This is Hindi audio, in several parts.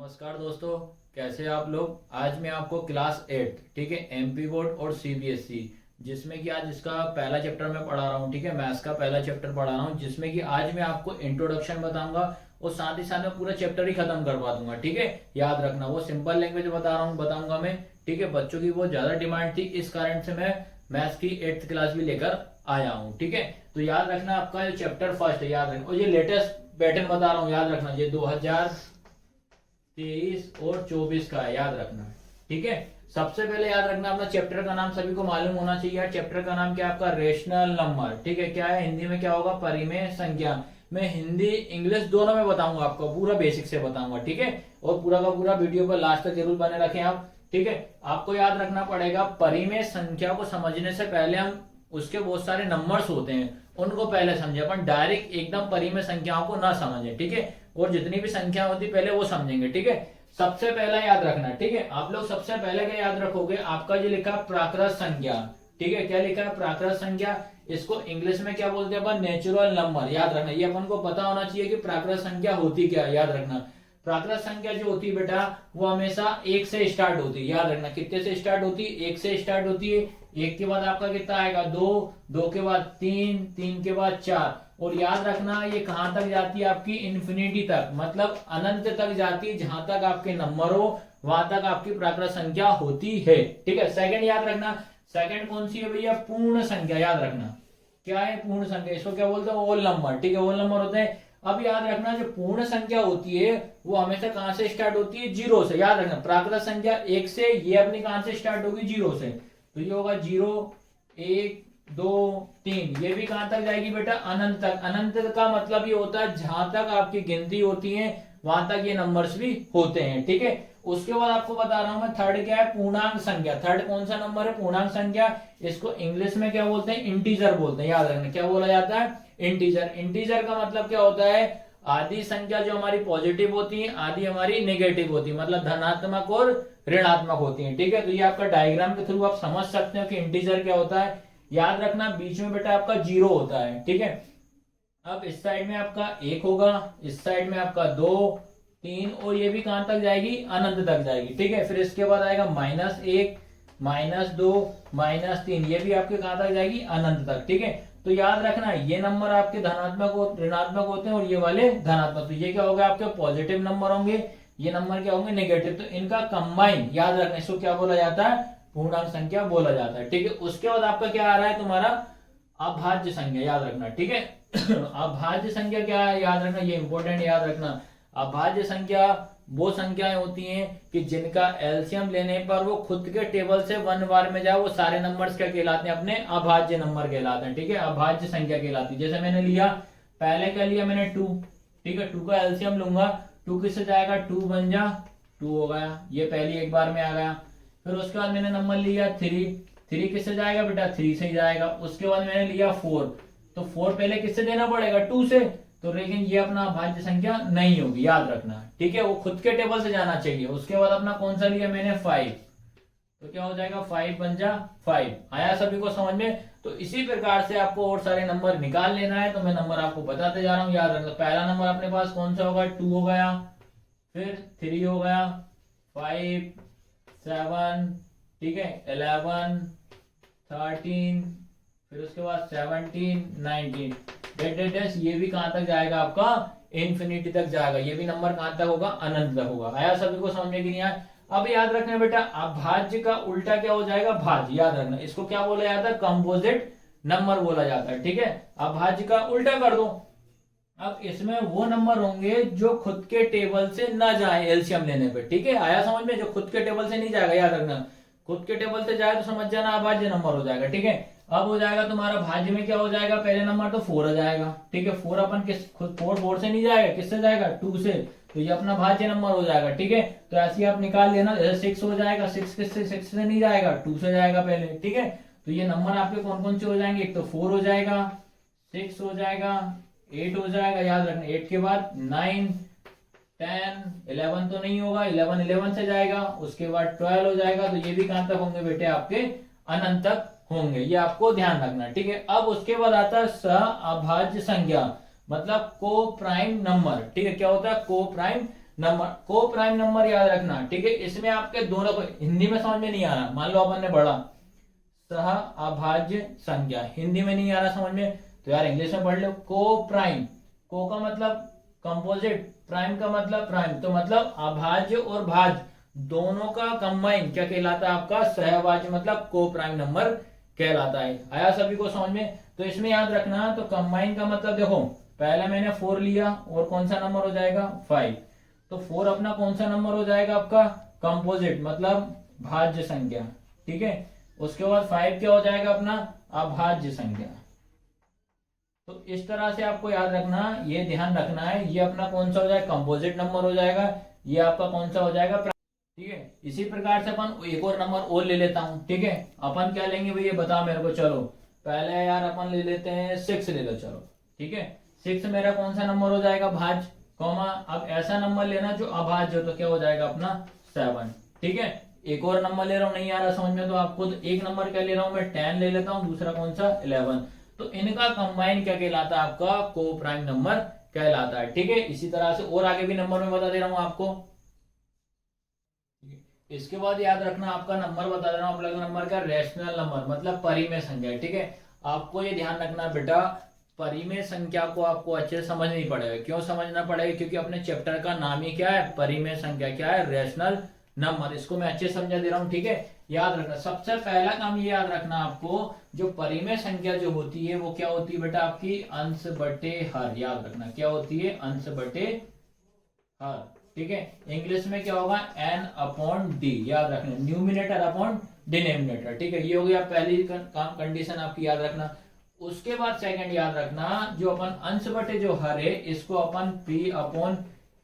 नमस्कार दोस्तों, कैसे आप लोग। आज मैं आपको क्लास 8 ठीक है एमपी बोर्ड और सीबीएसई जिसमें कि आज इसका पहला चैप्टर मैं पढ़ा रहा हूँ। ठीक है, मैथ्स का पहला चैप्टर पढ़ा रहा हूँ जिसमें कि आज मैं आपको इंट्रोडक्शन बताऊंगा और साथ ही साथ मैं पूरा चैप्टर ही खत्म करवा दूंगा। ठीक है, याद रखना वो सिंपल लैंग्वेज बता रहा हूँ बताऊंगा मैं। ठीक है, बच्चों की बहुत ज्यादा डिमांड थी, इस कारण से मैं मैथ्स की 8th क्लास भी लेकर आया हूँ। ठीक है, तो याद रखना आपका ये चैप्टर फर्स्ट है, याद रखना। और ये लेटेस्ट पैटर्न बता रहा हूँ, याद रखना, ये 2023 और 24 का है, याद रखना। ठीक है, सबसे पहले याद रखना अपना चैप्टर का नाम सभी को मालूम होना चाहिए। चैप्टर का नाम क्या है आपका? Rational number. ठीक है, क्या है हिंदी में क्या होगा? परिमेय संख्या। मैं हिंदी इंग्लिश दोनों में बताऊंगा आपको, पूरा बेसिक से बताऊंगा। ठीक है, और पूरा का पूरा वीडियो पर लास्ट तक जरूर बने रखें आप। ठीक है, आपको याद रखना पड़ेगा परिमेय संख्या को समझने से पहले हम उसके बहुत सारे नंबर्स होते हैं उनको पहले समझे, अपन डायरेक्ट एकदम परिमेय संख्याओं को ना समझे। ठीक है, और जितनी भी संख्या होती पहले वो समझेंगे। ठीक है, सबसे पहला याद रखना। ठीक है, आप लोग सबसे पहले क्या याद रखोगे? आपका जो लिखा प्राकृत संख्या। ठीक है, क्या लिखा है? प्राकृत संख्या। इसको इंग्लिश में क्या बोलते हैं अपन? Natural number. याद रखना, ये अपन को पता होना चाहिए कि प्राकृत संख्या होती क्या है। याद रखना, प्राकृत संख्या जो होती है बेटा वो हमेशा 1 से स्टार्ट होती है। याद रखना, कितने से स्टार्ट होती है? 1 से स्टार्ट होती है। 1 के बाद आपका कितना आएगा? 2, 2 के बाद 3, 3 के बाद 4। और याद रखना ये कहां तक जाती है? आपकी इंफिनिटी तक, मतलब अनंत तक जाती है। जहां तक आपके नंबर हो वहां तक आपकी प्राकृत संख्या होती है। ठीक है, सेकंड याद रखना। सेकंड कौन सी है भैया? पूर्ण संख्या। याद रखना, क्या है पूर्ण संख्या? इसको क्या बोलते हैं? Whole number. ठीक है, होल नंबर होते हैं। अब याद रखना जो पूर्ण संख्या होती है वो हमेशा कहां से स्टार्ट होती है? 0 से। याद रखना, प्राकृत संख्या 1 से, ये अपनी कहां से स्टार्ट होगी? 0 से। तो ये होगा 0, 1, 2, 3। ये भी कहां तक जाएगी बेटा? अनंत तक। अनंत का मतलब ये होता है जहां तक आपकी गिनती होती है वहां तक ये नंबर्स भी होते हैं। ठीक है, उसके बाद आपको बता रहा हूं मैं थर्ड क्या है? पूर्णांक संख्या। थर्ड कौन सा नंबर है? पूर्णांक संख्या। इसको इंग्लिश में क्या बोलते हैं? इंटीजर बोलते हैं। याद रखना, क्या बोला जाता है? इंटीजर। इंटीजर का मतलब क्या होता है? आधी संख्या जो हमारी पॉजिटिव होती है, आधी हमारी नेगेटिव होती है, मतलब धनात्मक और ऋणात्मक होती है। ठीक है, तो ये आपका डायग्राम के थ्रू आप समझ सकते हो कि इंटीजर क्या होता है। याद रखना बीच में बेटा आपका 0 होता है। ठीक है, अब इस साइड में आपका 1 होगा, इस साइड में आपका 2, 3, और ये भी कहां तक जाएगी? अनंत तक जाएगी। ठीक है, फिर इसके बाद आएगा -1, -2, -3। ये भी आपके कहां तक जाएगी? अनंत तक। ठीक है, तो याद रखना ये नंबर आपके धनात्मक और ऋणात्मक होते हैं और ये वाले धनात्मक। तो ये क्या होगा? आपके पॉजिटिव नंबर होंगे, ये नंबर क्या होंगे? नेगेटिव। तो इनका कंबाइन याद रखना, इसको क्या बोला जाता है? पूर्णांक संख्या बोला जाता है। ठीक है, उसके बाद आपका क्या आ रहा है? तुम्हारा अभाज्य संख्या। याद रखना, ठीक है। अभाज्य संख्या क्या है? याद रखना, ये इंपॉर्टेंट, याद रखना। अभाज्य संख्या वो संख्याएं होती हैं कि जिनका एलसीएम लेने पर वो खुद के टेबल से 1 बार में जाए, वो सारे नंबर्स क्या कहलाते हैं? अपने अभाज्य नंबर कहलाते हैं। ठीक है, अभाज्य संख्या कहलाती है। जैसे मैंने लिया, पहले क्या लिया मैंने? 2। ठीक है, 2 का एलसीएम लूंगा, 2 किससे जाएगा? 2 बन जा 2 हो गया, ये पहली एक बार में आ गया। फिर उसके बाद मैंने नंबर लिया 3, 3 किससे जाएगा बेटा? 3 से ही जाएगा। उसके बाद मैंने लिया 4, तो 4 पहले किससे देना पड़ेगा? 2 से। तो लेकिन ये अपना अभाज्य संख्या नहीं होगी, याद रखना। ठीक है, वो खुद के टेबल से जाना चाहिए। उसके बाद अपना कौन सा लिया मैंने? 5, तो क्या हो जाएगा? 5 बन जा 5। आया सभी को समझ में? तो इसी प्रकार से आपको और सारे नंबर निकाल लेना है। तो मैं नंबर आपको बताते जा रहा हूँ, याद रखना। पहला नंबर अपने पास कौन सा होगा? 2 हो गया, फिर 3 हो गया, 5, 7, ठीक है, 11, 13, फिर उसके बाद 17, 19। ये भी कहां तक जाएगा? आपका इंफिनिटी तक जाएगा। ये भी नंबर कहां तक होगा? अनंत तक होगा। आया सभी को समझ में कि नहीं आया? अब याद रखना बेटा, अभाज्य का उल्टा क्या हो जाएगा? भाज्य। याद रखना, इसको क्या बोला जाता है? कंपोजिट नंबर बोला जाता है। ठीक है, अभाज्य का उल्टा कर दो। अब इसमें वो नंबर होंगे जो खुद के टेबल से ना जाए एलसीएम लेने पे। ठीक है, आया समझ में? जो खुद के टेबल से नहीं जाएगा, याद रखना। खुद के टेबल से जाए तो समझ जाना अभाज्य नंबर हो जाएगा। ठीक है, अब हो जाएगा तुम्हारा भाज्य में क्या हो जाएगा? पहले नंबर तो 4 हो जाएगा। ठीक है, 4 अपन किस खुद 4 से नहीं जाएगा, किससे जाएगा? 2 से। तो ये अपना भाज्य नंबर हो जाएगा। ठीक है, तो ऐसे ही आप निकाल लेना। जैसे 6 हो जाएगा, 6 किससे? 6 से नहीं जाएगा, 2 से जाएगा पहले। ठीक है, तो ये नंबर आपके कौन कौन से हो जाएंगे? एक तो 4 हो जाएगा, 6 हो जाएगा, 8 हो जाएगा। याद रखना, 8 के बाद 9, 10, 11 तो नहीं होगा, 11 से जाएगा। उसके बाद 12 हो जाएगा। तो ये भी कहां तक होंगे बेटे? आपके अनंत तक होंगे। ये आपको ध्यान रखना। ठीक है, अब उसके बाद आता है सह अभाज्य संख्या, मतलब को प्राइम नंबर। ठीक है, क्या होता है? को प्राइम नंबर, को प्राइम नंबर याद रखना, ठीक है। इसमें आपके दोनों को हिंदी में समझ में नहीं आ रहा, मान लो अपन ने पढ़ा सह अभाज्य संख्या, हिंदी में नहीं आ रहा समझ में, तो यार इंग्लिश में पढ़ लो। को प्राइम, को का मतलब कंपोजिट, प्राइम का मतलब प्राइम, तो मतलब अभाज्य और भाज्य दोनों का कंबाइन क्या कहलाता है आपका सहभाज्य, मतलब को प्राइम नंबर कहलाता है। आया सभी को समझ में। तो इसमें याद रखना, तो कंबाइन का मतलब देखो पहले मैंने 4 लिया और कौन सा नंबर हो जाएगा 5, तो 4 अपना कौन सा नंबर हो जाएगा आपका कंपोजिट, मतलब भाज्य संख्या, ठीक है। उसके बाद 5 क्या हो जाएगा अपना अभाज्य संख्या। तो इस तरह से आपको याद रखना, ये ध्यान रखना है, ये अपना कौन सा हो जाएगा कंपोजिट नंबर हो जाएगा, ये आपका कौन सा हो जाएगा, ठीक है। इसी प्रकार से अपन एक और नंबर और ले लेता हूं, ठीक है। अपन क्या लेंगे भैया बता मेरे को, चलो पहले यार अपन ले लेते हैं 6 ले लो, चलो ठीक है। 6 मेरा कौन सा नंबर हो जाएगा भाज्य, कॉमा अब ऐसा नंबर लेना जो अभाज्य हो, तो क्या हो जाएगा अपना 7, ठीक है। एक और नंबर ले रहा हूँ, नहीं आ रहा समझ में तो आपको, एक नंबर क्या ले रहा हूँ मैं 10 ले लेता हूँ, दूसरा कौन सा 11, तो इनका कंबाइन क्या कहलाता है आपका को प्राइम नंबर कहलाता है, ठीक है। इसी तरह से और आगे भी नंबर में बता दे रहा हूं आपको। इसके बाद याद रखना आपका नंबर बता दे रहा हूं, अपना नंबर का रेशनल नंबर मतलब परिमेय संख्या, ठीक है। आपको ये ध्यान रखना बेटा, परिमेय संख्या को आपको अच्छे से समझनी पड़ेगा। क्यों समझना पड़ेगा, क्योंकि अपने चैप्टर का नाम ही क्या है परिमेय संख्या, क्या है रेशनल नंबर। इसको मैं अच्छे समझा दे रहा हूँ, ठीक है। याद रखना सबसे पहला काम ये याद रखना आपको, जो परिमेय संख्या जो होती है वो क्या होती है बेटा आपकी अंश बटे हर, याद रखना क्या होती है अंश बटे हर, ठीक है। इंग्लिश में क्या होगा एन अपॉन डी, याद रखना न्यूमिनेटर अपॉन डिनोमिनेटर, ठीक है। ये हो गया पहली कंडीशन आपकी याद रखना। उसके बाद सेकंड याद रखना, जो अपन अंश बटे जो हर है इसको अपन पी अपॉन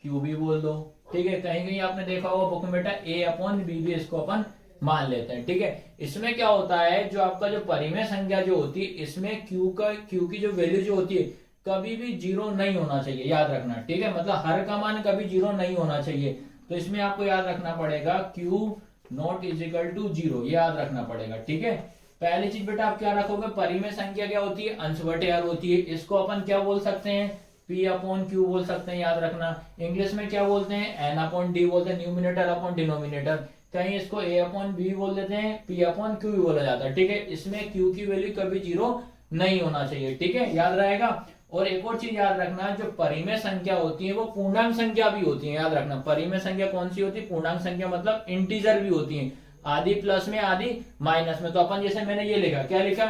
क्यू भी बोल दो, ठीक है। कहीं कहीं आपने देखा होगा बुक में बेटा ए अपॉन बी भी इसको अपन मान लेते हैं, ठीक है। इसमें क्या होता है, जो आपका जो परिमेय संख्या जो होती है इसमें क्यू की जो वैल्यू जो होती है कभी भी 0 नहीं होना चाहिए, याद रखना, ठीक है। मतलब हर का मान कभी 0 नहीं होना चाहिए, तो इसमें आपको याद रखना पड़ेगा Q naught is equal to 0, याद रखना पड़ेगा, ठीक है। पहली चीज बेटा आप क्या रखोगे, परिमेय संख्या क्या होती है अंश बटे हर होती है, इसको अपन क्या बोल सकते हैं P अपॉन Q बोल सकते हैं, याद रखना। इंग्लिश में क्या बोलते हैं N अपॉन D बोलते हैं, न्यूमिनेटर अपॉन डिनोमिनेटर, कहीं इसको A अपॉन B बोल देते हैं, P अपॉन Q भी बोला जाता है, ठीक है। इसमें Q की वैल्यू कभी 0 नहीं होना चाहिए, ठीक है, याद रहेगा। और एक और चीज याद रखना, जो परिमेय संख्या होती है वो पूर्णांक संख्या भी होती है, याद रखना। परिमेय संख्या कौन सी होती है पूर्णांक संख्या, मतलब इंटीजर भी होती है, आधी प्लस में आधी माइनस में। तो अपन जैसे मैंने ये लिखा, क्या लिखा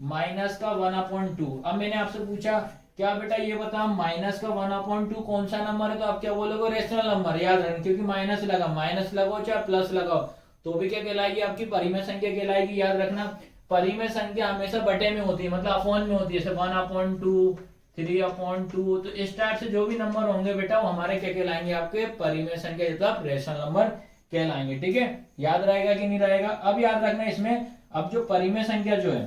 माइनस का 1/2। अब मैंने आपसे पूछा क्या बेटा ये बता माइनस का 1/2 कौन सा नंबर है, तो आप क्या बोलोगे रेशनल नंबर, याद रखना। क्योंकि माइनस लगा, माइनस लगाओ चाहे प्लस लगाओ तो भी क्या कहलाएगी आपकी परिमेय संख्या कहलाएगी, याद रखना। परिमेय संख्या हमेशा बटे में होती है, मतलब अपॉन में होती है, जैसे 1/2 3/2, तो इस टाइप से जो भी नंबर होंगे बेटा वो हमारे क्या कहलाएंगे आपके परिमेय संख्या, मतलब रेशनल नंबर कहलाएंगे, ठीक है। याद रहेगा कि नहीं रहेगा। अब याद रखना इसमें, अब जो परिमेय संख्या जो है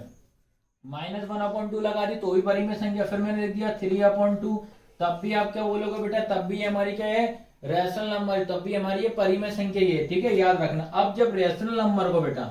-1/2 लगा दी तो भी परिमेय संख्या, फिर मैंने लिख दिया 3/2, तब भी आप क्या बोलोगे बेटा, तब भी हमारी क्या है रेशनल नंबर, तब भी हमारी ये परिमेय संख्या ही है, ठीक है, याद रखना। अब जब रेशनल नंबर को बेटा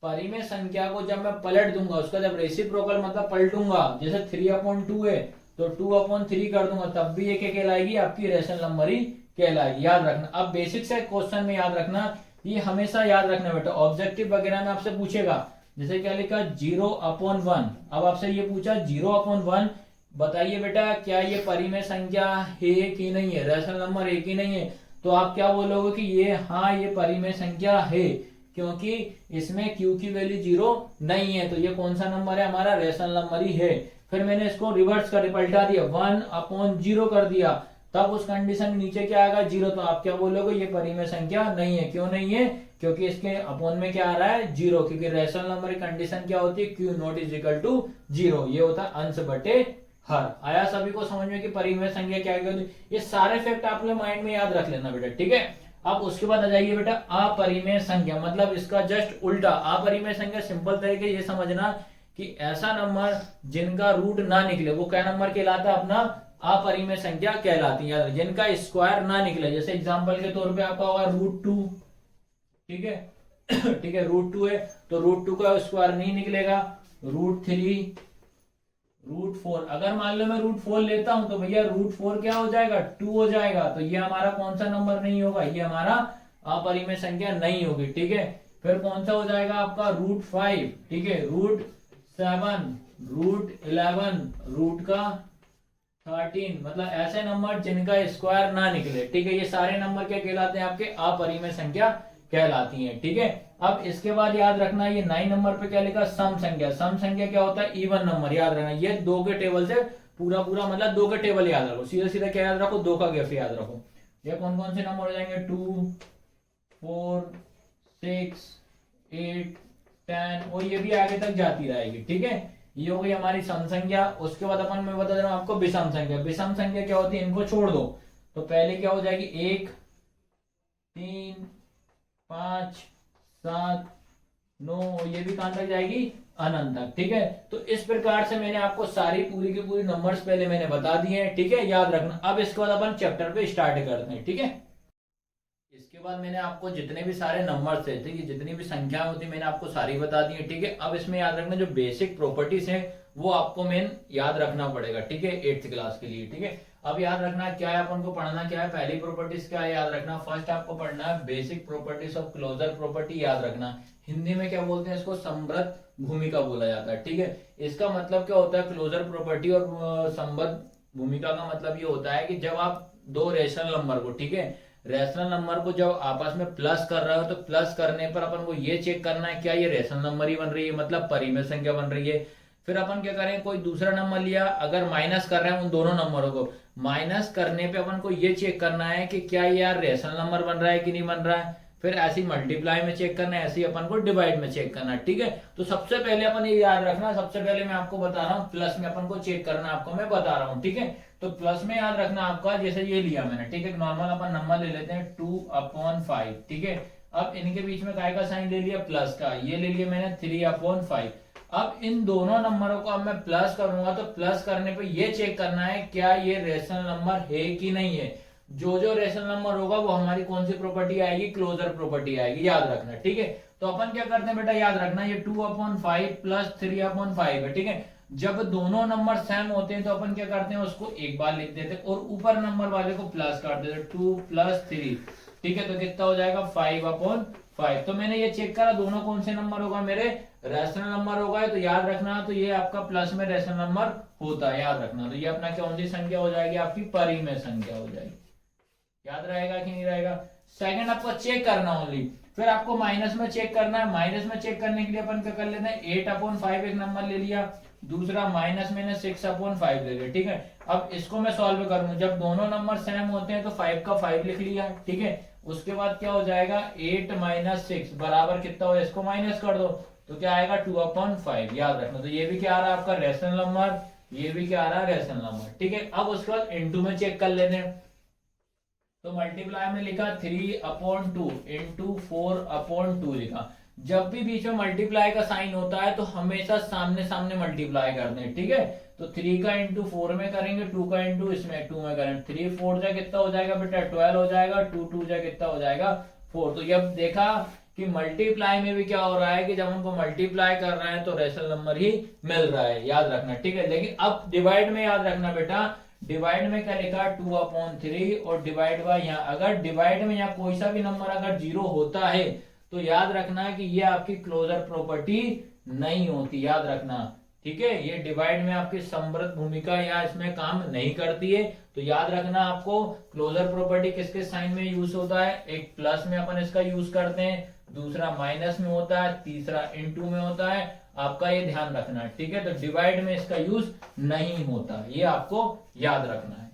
परिमेय संख्या को जब मैं पलट दूंगा, उसका जब रेसिप्रोकल मतलब पलटूंगा, जैसे 3/2 है तो 2/3 कर दूंगा, तब भी ये क्या कहलाएगी आपकी रेशनल नंबर ही कहलाएगी, याद रखना। अब बेसिक से क्वेश्चन में याद रखना, ये हमेशा याद रखना बेटा, ऑब्जेक्टिव वगैरह में आपसे पूछेगा, जैसे क्या लिखा 0/1। अब आपसे ये पूछा 0/1, बताइए बेटा क्या ये परिमेय संख्या है कि नहीं है, रेशनल नंबर है कि नहीं है, तो आप क्या बोलोगे कि ये हाँ ये परिमेय संख्या है, क्योंकि इसमें Q की वैल्यू 0 नहीं है, तो ये कौन सा नंबर है हमारा रेशनल नंबर ही है। फिर मैंने इसको रिवर्स कर पलटा दिया, 1/0 कर दिया, तब उस कंडीशन में नीचे क्या आएगा 0, तो आप क्या बोलोगे ये परिमेय संख्या नहीं है। क्यों नहीं है, क्योंकि इसके अपॉन में क्या आ रहा है 0, क्योंकि रेशनल नंबर की कंडीशन क्या होती है Q naught is equal to 0, ये होता है अंश बटे हर। आया सभी को समझ में कि परिमेय संख्या क्या है, ये सारे फैक्ट आप लोग माइंड में याद रख लेना बेटा, ठीक है। अब उसके बाद आ जाइए बेटा अपरिमेय संख्या, मतलब इसका जस्ट उल्टा। अपरिमेय संख्या सिंपल तरीके ये समझना कि ऐसा नंबर जिनका रूट ना निकले वो क्या नंबर कहलाता है अपना अपरिमेय संख्या कहलाती है, जिनका स्क्वायर ना निकले। जैसे एग्जांपल के तौर पे आपका होगा √2, ठीक है ठीक है, √2 है तो √2 का स्क्वायर नहीं निकलेगा, √3, √4। अगर मान लो मैं √4 लेता हूं तो भैया √4 क्या हो जाएगा, 2 हो जाएगा। तो ये हमारा कौन सा नंबर नहीं होगा, ये हमारा अपरिमेय संख्या नहीं होगी। ठीक है, फिर कौन सा हो जाएगा आपका √5। ठीक है, √7, √11, रूट का 13, मतलब ऐसे नंबर जिनका स्क्वायर ना निकले। ठीक है, ये सारे नंबर क्या कहलाते हैं, आपके अपरिमेय संख्या कहलाती हैं। ठीक है, अब इसके बाद याद रखना ये 9 नंबर पे क्या लिखा, सम संख्या। सम संख्या क्या होता है, इवन नंबर। याद रखना ये 2 के टेबल से पूरा पूरा, मतलब 2 के टेबल याद रखो, सीधा सीधा क्या याद रखो, 2 का गेफ याद रखो। ये कौन कौन से नंबर हो जाएंगे, 2, 4, 6, 8, 10, और ये भी आगे तक जाती रहेगी। ठीक है, ये हो गई हमारी सम संख्या। उसके बाद अपन मैं बता दे रहा हूं आपको विषम संख्या। विषम संख्या क्या होती है, इनको छोड़ दो तो पहले क्या हो जाएगी, 1, 3, 5, 7, 9, ये भी कहां तक जाएगी, अनंत तक। ठीक है, तो इस प्रकार से मैंने आपको सारी पूरी की पूरी नंबर्स पहले मैंने बता दिए हैं। ठीक है, याद रखना। अब इसके बाद अपन चैप्टर पे स्टार्ट करते हैं। ठीक है, इसके बाद मैंने आपको जितने भी सारे नंबर्स थे, ठीक है, जितनी भी संख्या होती मैंने आपको सारी बता दी है। ठीक है, अब इसमें याद रखना जो बेसिक प्रॉपर्टीज है वो आपको मेन याद रखना पड़ेगा। ठीक है, 8th क्लास के लिए। ठीक है, अब याद रखना क्या है, अपन को पढ़ना क्या है, पहली प्रॉपर्टीज क्या है याद रखना। फर्स्ट आपको पढ़ना है basic properties of closure property. याद रखना हिंदी में क्या बोलते हैं इसको, संवृत भूमिका बोला जाता है। ठीक है, इसका मतलब क्या होता है, क्लोजर प्रॉपर्टी और संवृत भूमिका का मतलब ये होता है कि जब आप दो रेशनल नंबर को, ठीक है, रेशनल नंबर को जब आपस में प्लस कर रहे हो तो प्लस करने पर अपन को ये चेक करना है क्या ये रेशनल नंबर ही बन रही है, मतलब परिमेय संख्या बन रही है। फिर अपन क्या करें, कोई दूसरा नंबर लिया, अगर माइनस कर रहे हैं उन दोनों नंबरों को, माइनस करने पे अपन को ये चेक करना है कि क्या ये यार रेशनल नंबर बन रहा है कि नहीं बन रहा है। फिर ऐसी मल्टीप्लाई में चेक करना है, ऐसे अपन को डिवाइड में चेक करना है। ठीक है, तो सबसे पहले अपन ये याद रखना, सबसे पहले मैं आपको बता रहा हूँ प्लस में अपन को चेक करना आपको मैं बता रहा हूँ। ठीक है, तो प्लस में याद रखना आपका, जैसे ये लिया मैंने, ठीक है, नॉर्मल अपन नंबर ले लेते हैं 2/5। ठीक है, अब इनके बीच में काय का साइन ले लिया, प्लस का, ये ले लिया मैंने 3/5। अब इन दोनों नंबरों को अब मैं प्लस करूंगा तो प्लस करने पे ये चेक करना है क्या ये रेशनल नंबर है कि नहीं है। जो जो रेशनल नंबर होगा वो हमारी कौन सी प्रॉपर्टी आएगी, क्लोजर प्रॉपर्टी आएगी। याद रखना। ठीक है, तो अपन क्या करते हैं बेटा, याद रखना ये 2/5 प्लस 3/5 है। ठीक है, जब दोनों नंबर सेम होते हैं तो अपन क्या करते हैं, उसको एक बार लिख देते हैं और ऊपर नंबर वाले को प्लस कर देते हैं, 2 + 3। ठीक है, तो कितना हो जाएगा 5/5। तो मैंने ये चेक करा दोनों कौन से नंबर होगा, मेरे रेशनल नंबर होगा। तो याद रखना, तो ये आपका प्लस में रेशनल नंबर होता है। याद रखना, तो ये अपना कौन सी संख्या हो जाएगी, आपकी परिमेय संख्या हो जाएगी। याद रहेगा कि नहीं रहेगा। सेकंड आपको चेक करना ओनली, फिर आपको माइनस में चेक करना है। माइनस में चेक करने के लिए अपन क्या कर लेते हैं, 8/5 एक नंबर ले लिया, दूसरा माइनस मैंने 6/5 ले लिया। ठीक है, अब इसको मैं सॉल्व करूंगा, जब दोनों नंबर सेम होते हैं तो 5 का 5 लिख लिया। ठीक है, उसके बाद क्या हो जाएगा, 8 - 6 बराबर कितना हो, इसको माइनस कर दो तो क्या आएगा 2/5। याद रखना, तो ये भी क्या आ रहा है आपका रेशनल नंबर, ये भी क्या आ रहा है रेशनल नंबर। ठीक है, अब उसके बाद इनटू में चेक कर लेते हैं। तो मल्टीप्लाई में लिखा 3/2 इंटू 4/2 लिखा। जब भी बीच में मल्टीप्लाई का साइन होता है तो हमेशा सामने सामने मल्टीप्लाई करते हैं। ठीक है, तो 3 का इंटू 4 में करेंगे, 2 का इंटू इसमें 2 में करेंगे। 3 4 जा कितना हो जाएगा बेटा 12 हो जाएगा, 2 2 जा कितना हो जाएगा 4। तो जब देखा कि मल्टीप्लाई में भी क्या हो रहा है कि जब उनको मल्टीप्लाई कर रहे हैं तो रेशनल नंबर ही मिल रहा है। याद रखना। ठीक है, लेकिन अब डिवाइड में याद रखना बेटा, डिवाइड में क्या लिखा 2/3 और डिवाइड बाय, यहाँ अगर डिवाइड में यहाँ कोई सा भी नंबर अगर 0 होता है तो याद रखना कि ये आपकी क्लोजर प्रॉपर्टी नहीं होती। याद रखना। ठीक है, ये डिवाइड में आपकी समृद्ध भूमिका या इसमें काम नहीं करती है। तो याद रखना आपको क्लोजर प्रॉपर्टी किसके साइन में यूज होता है, एक प्लस में अपन इसका यूज करते हैं, दूसरा माइनस में होता है, तीसरा इनटू में होता है। आपका ये ध्यान रखना है। ठीक है, तो डिवाइड में इसका यूज नहीं होता, ये आपको याद रखना है।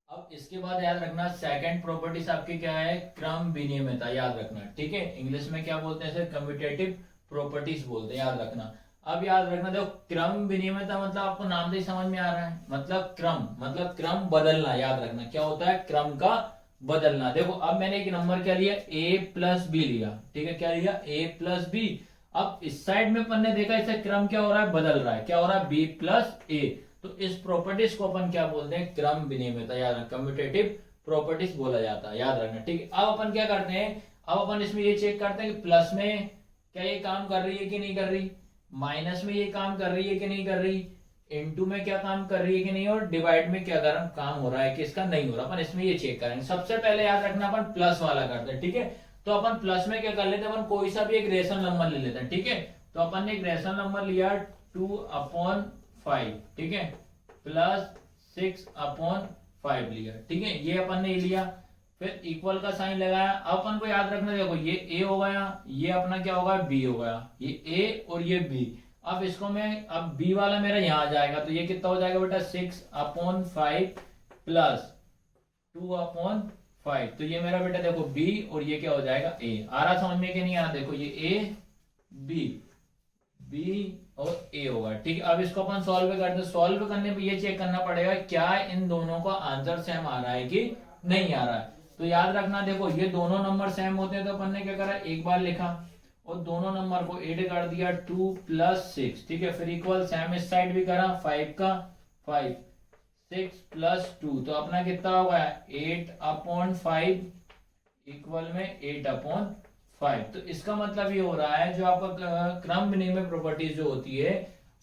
अब इसके बाद याद रखना सेकंड प्रॉपर्टीज आपकी क्या है, क्रम विनियमितता। याद रखना। ठीक है, इंग्लिश में क्या बोलते हैं, कम्यूटेटिव प्रॉपर्टीज बोलते हैं। याद रखना। अब याद रखना, देखो क्रम विनियमितता मतलब आपको नाम से ही समझ में आ रहा है, मतलब क्रम, मतलब क्रम बदलना। याद रखना क्या होता है, क्रम का बदलना। देखो अब मैंने एक नंबर क्या लिया, a + b लिया। ठीक है, क्या लिया, a + b। अब इस साइड में अपन ने देखा इससे क्रम क्या हो रहा है, बदल रहा है। क्या हो रहा है, b + a। तो इस प्रॉपर्टीज को अपन क्या बोलते हैं, क्रम विनियमितता। याद रखना, कम्यूटेटिव प्रॉपर्टीज बोला जाता है। याद रखना। ठीक है, अब अपन क्या करते हैं, अब अपन इसमें ये चेक करते हैं कि प्लस में क्या ये काम कर रही है कि नहीं कर रही, माइनस में ये काम कर रही है कि नहीं कर रही, इनटू में क्या काम कर रही है कि नहीं, और डिवाइड में क्या काम हो रहा है कि इसका नहीं हो रहा, अपन इसमें ये चेक करेंगे। सबसे पहले याद रखना अपन प्लस वाला करते हैं, ठीक है। तो अपन प्लस में क्या कर लेते हैं, अपन कोई सा भी एक रेशनल नंबर ले लेते हैं, ठीक है। तो अपन ने एक रेशनल नंबर लिया 2/5, ठीक है, प्लस 6/5 लिया, ठीक है, ये अपन ने लिया। फिर इक्वल का साइन लगाया। अब अपन को याद रखना, देखो ये ए हो गया, ये अपना क्या होगा, बी हो गया, ये ए और ये बी। अब इसको मैं, अब बी वाला मेरा यहाँ आ जाएगा, तो ये कितना हो जाएगा बेटा 6/5 प्लस 2/5। तो ये मेरा बेटा देखो बी, और ये क्या हो जाएगा ए। आ रहा समझ में कि नहीं आ रहा, देखो ये ए बी, बी और ए होगा, ठीक है। अब इसको अपन सॉल्व करते हैं। सॉल्व करने पे ये चेक करना पड़ेगा क्या इन दोनों का आंसर सेम आ रहा है कि नहीं आ रहा है। तो याद रखना, देखो ये दोनों नंबर सेम होते हैं तो अपन ने क्या करा, एक बार लिखा और दोनों नंबर को ऐड कर दिया 2 + 6, ठीक है। फिर इक्वल सेम इस साइड भी करा, 5 का 5, 6 + 2, तो अपना कितना होगा 8/5 इक्वल में 8/5। तो इसका मतलब ये हो रहा है जो आपका क्रम विनिमय प्रॉपर्टीज जो होती है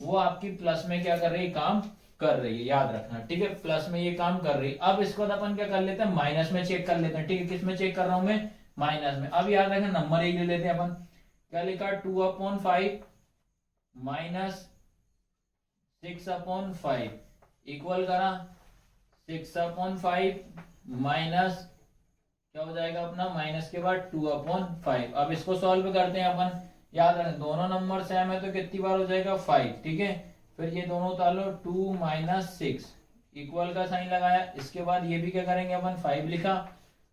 वो आपकी प्लस में क्या कर रही है, काम कर रही है, याद रखना, ठीक है। प्लस में ये काम कर रही है। अब इसको अपन क्या कर लेते हैं, माइनस में चेक कर लेते हैं, ठीक है। किस में चेक कर रहा हूं मैं, माइनस में। अब याद रखना नंबर एक ले लेते हैं अपन, क्या लिखा 2/5 माइनस 6/5 इक्वल करा 6/5 माइनस क्या हो जाएगा अपना, माइनस के बाद 2/5। अब इसको सॉल्व करते हैं अपन। याद रखना दोनों नंबर सेम है तो कितनी बार हो जाएगा 5, ठीक है। फिर ये दोनों उतार लो 2 - 6 इक्वल का साइन लगाया। इसके बाद ये भी क्या करेंगे अपन 5 लिखा।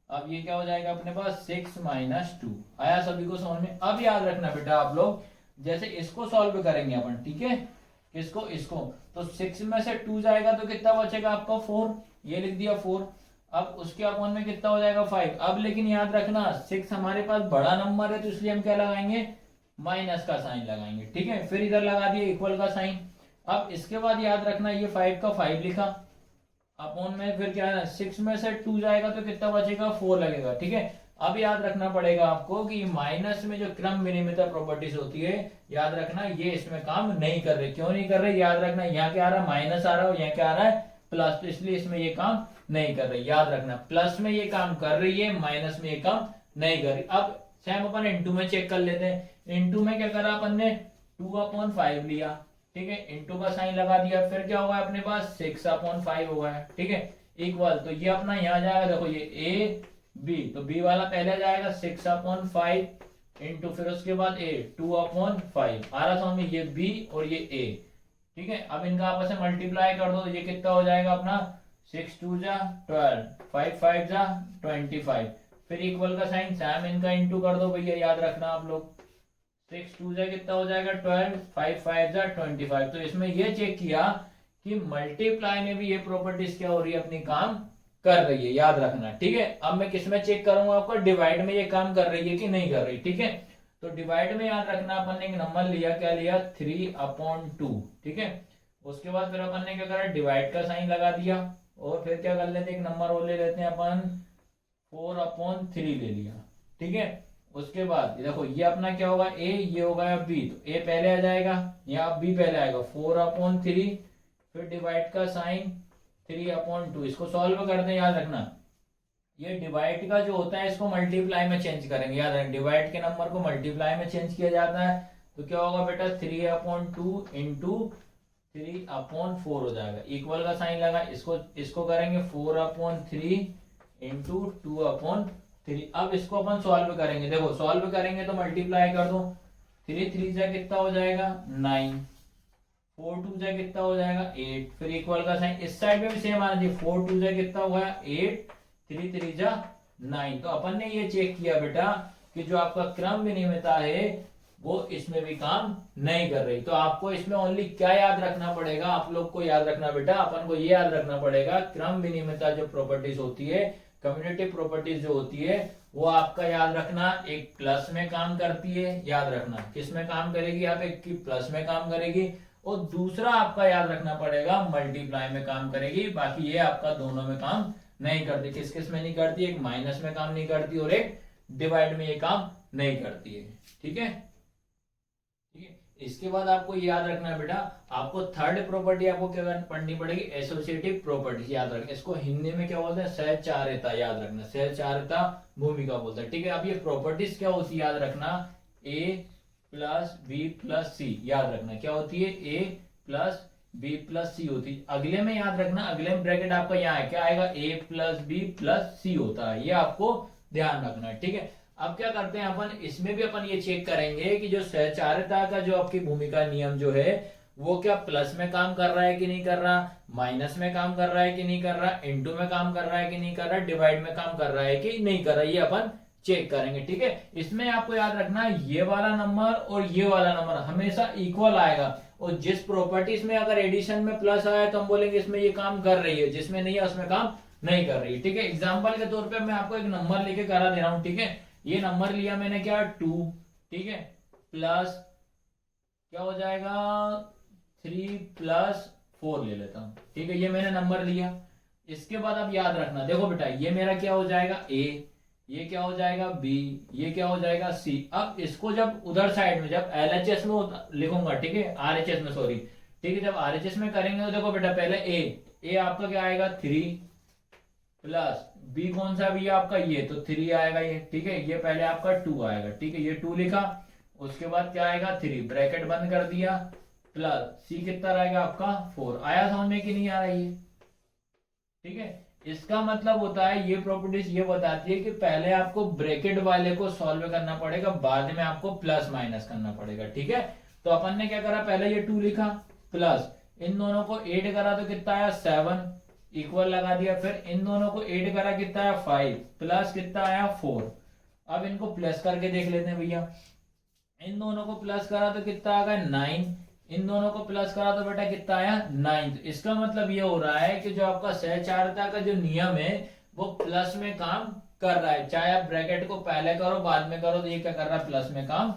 अब ये क्या हो जाएगा अपने पास 6 - 2। आया सभी को समझ में। अब याद रखना बेटा आप लोग, जैसे इसको सॉल्व करेंगे अपन, ठीक है, इसको इसको, तो 6 में से 2 जाएगा तो कितना बचेगा आपका 4, ये लिख दिया 4। अब उसके अपॉन में कितना हो जाएगा 5। अब लेकिन याद रखना 6 हमारे पास बड़ा नंबर है तो इसलिए हम क्या लगाएंगे, माइनस का साइन लगाएंगे, ठीक है। फिर इधर लगा दिए इक्वल का साइन। अब इसके बाद याद रखना ये 5 का 5 लिखा अपॉन में, फिर क्या है 6 में से 2 जाएगा तो कितना बचेगा 4 लगेगा, ठीक है। अब याद रखना पड़ेगा आपको कि माइनस में जो क्रम विनिमयता प्रॉपर्टीज होती है, याद रखना ये इसमें काम नहीं कर रहे। क्यों नहीं कर रहे, याद रखना यहाँ क्या आ रहा है, माइनस आ रहा है, और यहाँ क्या आ रहा है प्लस, तो इसलिए इसमें ये काम नहीं कर रही। याद रखना प्लस में ये काम कर रही है, माइनस में ये काम नहीं कर रही। अब सेम अपन इनटू में चेक कर लेते हैं। इनटू में क्या करा अपन ने 2/5 लिया, ठीक है, इनटू का साइन लगा दिया। फिर क्या होगा अपने पास 6/5 होगा, ठीक है, इक्वल। तो ये अपना यहाँ जाएगा, देखो ये ए बी, तो बी वाला पहले जाएगा 6/5 इंटू, फिर उसके बाद ए 2/5। आ रहा समझ में, ये बी और ये ए, ठीक है। अब इनका आपस में मल्टीप्लाई कर दो तो ये कितना हो जाएगा अपना 6 2 जा 12, 5 5 जा 25। फिर इक्वल का साइन सेम इनका इंटू कर दो भैया, याद रखना आप लोग। 6 2 जा कितना हो जाएगा 12, 5 5 जा 25। तो इसमें ये चेक किया कि मल्टीप्लाई में भी ये प्रॉपर्टीज क्या हो रही है, अपनी काम कर रही है, याद रखना, ठीक है। अब मैं किसमें चेक करूंगा आपको, डिवाइड में ये काम कर रही है कि नहीं कर रही, ठीक है। तो डिवाइड में याद रखना अपन ने एक नंबर लिया, क्या लिया 3/2, ठीक है। उसके बाद फिर अपन ने क्या करा, डिवाइड का साइन लगा दिया, और फिर क्या कर लेते हैं, एक नंबर और ले लेते हैं अपन 4/3 ले लिया, ठीक है। उसके बाद देखो ये अपना क्या होगा ए, ये होगा बी, तो ए पहले आ जाएगा या बी पहले आएगा 4/3, फिर डिवाइड का साइन 3/2। इसको सॉल्व करते हैं, याद रखना ये डिवाइड का जो होता है इसको मल्टीप्लाई में चेंज करेंगे, याद रखना डिवाइड के नंबर को मल्टीप्लाई में चेंज किया जाता है। तो क्या होगा बेटा 3/2 इंटू 3/4 हो जाएगा, इक्वल का साइन लगा, इसको करेंगे 4/3 इंटू 2/3। अब इसको अपन सॉल्व करेंगे, देखो सॉल्व करेंगे तो मल्टीप्लाई कर दो, 3 3 जा कितना हो जाएगा 9, 4 2 जा कितना हो जाएगा 8, फिर इक्वल का साइन इस साइड में भी सेम आना चाहिए, 4 2 जा कितना हुआ 8, 3 3 जा 9। तो अपन ने ये चेक किया बेटा कि जो आपका क्रम विनिमयता है वो इसमें भी काम नहीं कर रही। तो आपको इसमें ओनली क्या याद रखना पड़ेगा, आप लोग को याद रखना बेटा, अपन को ये याद रखना पड़ेगा क्रम विनिमयता जो प्रॉपर्टीज होती है, कम्युनिटी प्रॉपर्टीज जो होती है, वो आपका याद रखना एक प्लस में काम करती है, याद रखना किस में काम करेगी, आप एक की प्लस में काम करेगी, और दूसरा आपका याद रखना पड़ेगा मल्टीप्लाई में काम करेगी। बाकी ये आपका दोनों में काम नहीं करती। किस किस में नहीं करती, एक माइनस में काम नहीं करती और एक डिवाइड में ये काम नहीं करती है, ठीक है। ठीक है, इसके बाद आपको याद रखना है बेटा, आपको थर्ड प्रॉपर्टी आपको क्या पढ़नी पड़ेगी, एसोसिएटिव प्रॉपर्टी याद रखना। इसको हिंदी में क्या बोलते हैं, सहचारिता, याद रखना, सहचारिता भूमिका बोलते हैं। ठीक है, अब ये प्रॉपर्टीज क्या होती है याद रखना, ए प्लस बी प्लस सी, याद रखना क्या होती है, ए प्लस बी प्लस सी होती है। अगले में याद रखना, अगले में ब्रैकेट आपका यहाँ है, क्या आएगा, ए प्लस बी प्लस सी होता है, ये आपको ध्यान रखना है। ठीक है, अब क्या करते हैं अपन, इसमें भी अपन ये चेक करेंगे कि जो सहचारिता का जो आपकी भूमिका नियम जो है वो क्या प्लस में काम कर रहा है कि नहीं कर रहा, माइनस में काम कर रहा है कि नहीं कर रहा, इनटू में काम कर रहा है कि नहीं कर रहा, डिवाइड में काम कर रहा है कि नहीं कर रहा, ये अपन चेक करेंगे। ठीक है, इसमें आपको याद रखना ये वाला नंबर और ये वाला नंबर हमेशा इक्वल आएगा, और जिस प्रॉपर्टीज में अगर एडिशन में प्लस आया तो हम बोलेंगे इसमें ये काम कर रही है, जिसमें नहीं है उसमें काम नहीं कर रही है। ठीक है, एग्जाम्पल के तौर पे मैं आपको एक नंबर लेके करा दे रहा हूं। ठीक है, ये नंबर लिया मैंने क्या, 2, ठीक है, प्लस क्या हो जाएगा 3 प्लस 4 ले लेता हूं। ठीक है, ये मैंने नंबर लिया। इसके बाद अब याद रखना, देखो बेटा ये मेरा क्या हो जाएगा ए, ये क्या हो जाएगा बी, ये क्या हो जाएगा सी। अब इसको जब उधर साइड में जब एलएचएस में लिखूंगा, ठीक है, आरएचएस में सॉरी, ठीक है, जब आरएचएस में करेंगे तो देखो बेटा पहले ए आपका क्या आएगा 3 प्लस बी कौन सा भी आपका ये, तो 3 आएगा ये। ठीक है, ये पहले आपका 2 आएगा। ठीक है, ये 2 लिखा, उसके बाद क्या आएगा 3, ब्रैकेट बंद कर दिया, प्लस सी कितना रहेगा आपका 4। आया समझ में कि नहीं आ रही है। ठीक है, इसका मतलब होता है ये प्रॉपर्टीज ये बताती है कि पहले आपको ब्रैकेट वाले को सॉल्व करना पड़ेगा, बाद में आपको प्लस माइनस करना पड़ेगा। ठीक है, तो अपन ने क्या करा, पहले ये 2 लिखा, प्लस इन दोनों को ऐड करा तो कितना आया 7, इक्वल लगा दिया, फिर इन दोनों को ऐड करा कितना आया 5, प्लस कितना आया 4। अब इनको प्लस करके देख लेते हैं भैया, इन दोनों को प्लस करा तो कितना आ गया 9, इन दोनों को प्लस करा तो बेटा कितना आया 9। तो इसका मतलब ये हो रहा है कि जो आपका सहचारिता का जो नियम है वो प्लस में काम कर रहा है, चाहे आप ब्रैकेट को पहले करो बाद में करो, तो ये क्या कर रहा है, प्लस में काम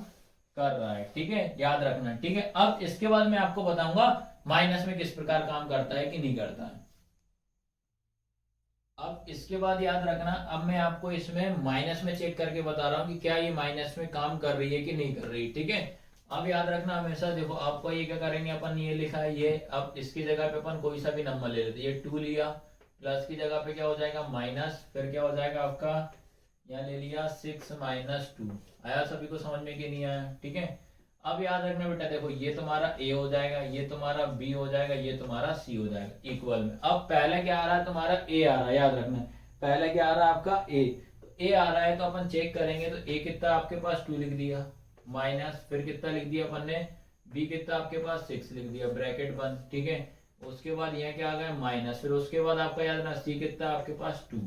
कर रहा है। ठीक है, याद रखना। ठीक है, अब इसके बाद मैं आपको बताऊंगा माइनस में किस प्रकार काम करता है कि नहीं करता है। अब इसके बाद याद रखना, अब मैं आपको इसमें माइनस में चेक करके बता रहा हूं कि क्या ये माइनस में काम कर रही है कि नहीं कर रही। ठीक है, अब याद रखना हमेशा, देखो आपको ये क्या करेंगे, अपन ये लिखा है ये, अब इसकी जगह पे अपन कोई सा भी नंबर ले लेते, ये 2 लिया, प्लस की जगह पे क्या हो जाएगा माइनस, फिर क्या हो जाएगा आपका यहाँ ले लिया 6 माइनस 2। आया सभी को समझ में कि नहीं आया। ठीक है, अब याद रखना बेटा, देखो ये तुम्हारा ए हो जाएगा, ये तुम्हारा बी हो जाएगा, ये तुम्हारा सी हो जाएगा इक्वल में। अब पहले क्या आ रहा है तुम्हारा ए आ रहा है, याद रखना पहले क्या आ रहा है आपका ए, तो ए आ रहा है तो अपन चेक करेंगे, तो ए कितना आपके पास 2 लिख दिया, माइनस फिर कितना लिख दिया अपन ने, बी कितना आपके पास 6 लिख दिया, ब्रैकेट बंद। ठीक है, उसके बाद यहाँ क्या आ गया माइनस, फिर उसके बाद आपका याद रखना सी कितना आपके पास 2।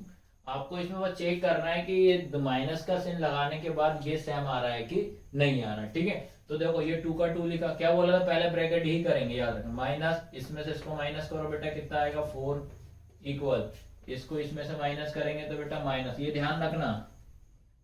आपको इसमें बस चेक करना है कि ये माइनस का चिन्ह लगाने के बाद ये सेम आ रहा है कि नहीं आ रहा। ठीक है, तो देखो ये 2 का 2 लिखा, क्या बोला था पहले ब्रैकेट ही करेंगे, याद रखना माइनस, इसमें से इसको माइनस करो बेटा कितना आएगा 4 इक्वल, इसको इसमें से माइनस करेंगे तो बेटा माइनस, ये ध्यान रखना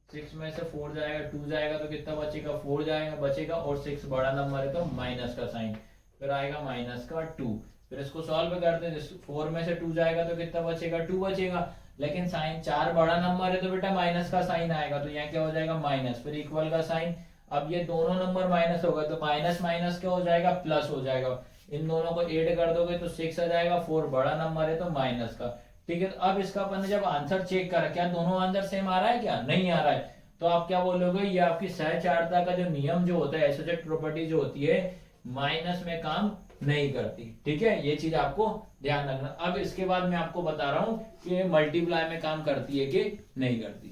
6 में से 4 जाएगा 2 जाएगा तो कितना बचेगा 4 जाएगा बचेगा, और 6 बड़ा नंबर है तो माइनस का साइन, फिर आएगा माइनस का 2, फिर इसको सॉल्व करते हैं, 4 में से 2 जाएगा तो कितना बचेगा 2 बचेगा, लेकिन साइन 4 बड़ा नंबर है तो बेटा माइनस का साइन आएगा, तो यहाँ क्या हो जाएगा माइनस, फिर इक्वल का साइन। अब ये दोनों नंबर माइनस होगा तो माइनस माइनस क्या हो जाएगा प्लस हो जाएगा, इन दोनों को ऐड कर दोगे तो 6 आ जाएगा, 4 बड़ा नंबर है तो माइनस का। ठीक है, तो अब इसका अपन ने जब आंसर चेक करा, क्या दोनों आंसर सेम आ रहा है, क्या नहीं आ रहा है, तो आप क्या बोलोगे, ये आपकी सहचारिता का जो नियम जो होता है, एसोसिएट प्रॉपर्टी जो होती है माइनस में काम नहीं करती। ठीक है, ये चीज आपको ध्यान रखना। अब इसके बाद मैं आपको बता रहा हूं कि मल्टीप्लाई में काम करती है कि नहीं करती।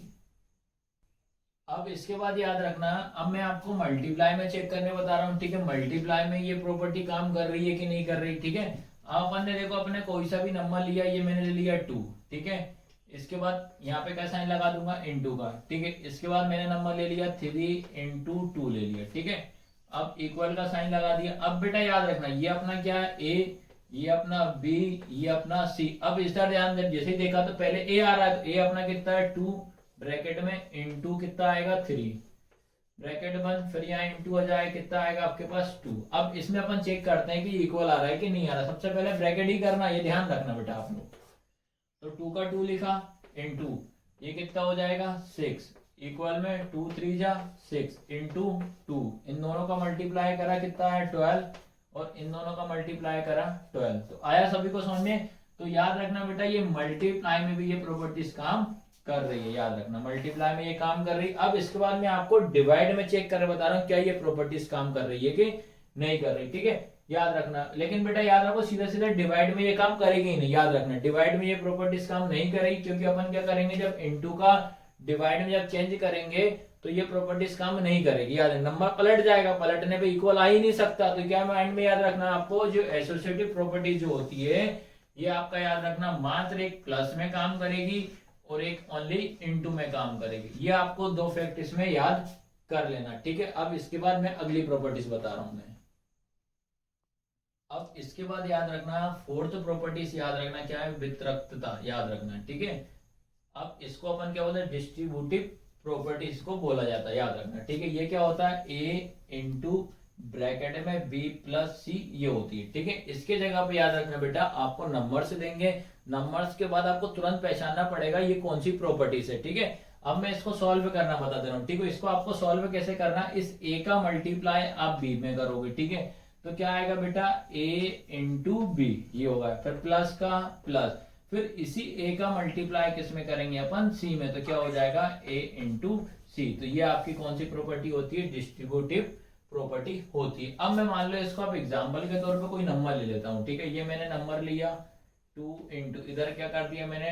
अब इसके बाद याद रखना, अब मैं आपको मल्टीप्लाई में चेक करने बता रहा हूँ। ठीक है, मल्टीप्लाई में ये प्रॉपर्टी काम कर रही है कि नहीं कर रही। ठीक है, अब अपन ने देखो अपने कोई सा भी नंबर लिया, ये मैंने ले लिया 2। ठीक है, इसके बाद यहाँ पे क्या साइन लगा दूंगा इनटू का। ठीक है, इसके बाद मैंने नंबर ले लिया 3 इंटू 2 ले लिया। ठीक है, अब इक्वल का साइन लगा दिया। अब बेटा याद रखना ये अपना क्या है ए, ये अपना बी, ये अपना सी। अब इस तरह ध्यान दे, जैसे ही देखा तो पहले ए आ रहा है तो ए अपना कितना है 2 ब्रैकेट में, इंटू कितना आएगा 3 ब्रैकेट बंद, फिर यहाँ इंटू आ जाए कितना आएगा आपके पास 2। अब इसमें अपन चेक करते हैं कि इक्वल आ रहा है कि नहीं आ रहा। सबसे पहले ब्रैकेट ही करना, ये ध्यान रखना बेटा आप लोग। तो 2 का 2 लिखा इंटू ये कितना हो जाएगा 6, इक्वल में 2 3 जा 6 इंटू 2, इन दोनों का मल्टीप्लाई करा कितना है 12, और इन दोनों का मल्टीप्लाई करा 12। तो आया सभी को समझ में? तो याद रखना बेटा ये मल्टीप्लाई में भी ये प्रॉपर्टीज काम कर रही है, याद रखना मल्टीप्लाई में ये काम कर रही है। अब इसके बाद मैं आपको डिवाइड में चेक कर बता रहा हूँ क्या ये प्रॉपर्टीज काम कर रही है कि नहीं कर रही, ठीक है, याद रखना। लेकिन बेटा याद रखो सीधा सीधा डिवाइड में ये काम करेगी ही नहीं, याद रखना डिवाइड में ये प्रॉपर्टीज काम नहीं करेगी, क्योंकि अपन क्या करेंगे जब इनटू का डिवाइड में जब चेंज करेंगे तो ये प्रॉपर्टीज काम नहीं करेगी, याद है नंबर पलट जाएगा, पलटने पे इक्वल आ ही नहीं सकता। तो क्या माइंड में याद रखना आपको जो एसोसिएटिव प्रॉपर्टी जो होती है ये आपका याद रखना मात्र एक प्लस में काम करेगी और एक ओनली इनटू में काम करेगी। ये आपको दो फैक्ट इसमें याद कर लेना, ठीक है। अब इसके बाद मैं अगली प्रॉपर्टीज बता रहा हूं मैं। अब इसके बाद याद रखना फोर्थ प्रॉपर्टीज याद रखना क्या है, वितरकता, याद रखना, ठीक है। अब इसको अपन क्या बोलते हैं, डिस्ट्रीब्यूटिव प्रॉपर्टीज को बोला जाता है, याद रखना, ठीक है। ये क्या होता है, ए इंटू ब्रैकेट में बी प्लस सी ये होती है, ठीक है। इसके जगह पे याद रखना बेटा आपको नंबर्स देंगे, नंबर्स के बाद आपको तुरंत पहचानना पड़ेगा ये कौन सी प्रॉपर्टीज है, ठीक है। अब मैं इसको सॉल्व करना बता दे रहा हूँ, ठीक है। इसको आपको सॉल्व कैसे करना, इस ए का मल्टीप्लाई आप बी में करोगे, ठीक है। तो क्या आएगा बेटा a इंटू बी ये होगा, फिर प्लस का प्लस, फिर इसी a का मल्टीप्लाई किस में करेंगे अपन, c में, तो क्या हो जाएगा a इंटू सी। तो ये आपकी कौन सी प्रॉपर्टी होती है, डिस्ट्रीब्यूटिव प्रॉपर्टी होती है। अब मैं मान लो इसको आप एग्जाम्पल के तौर पे कोई नंबर ले लेता हूँ, ठीक है। ये मैंने नंबर लिया 2 इंटू इधर क्या कर दिया मैंने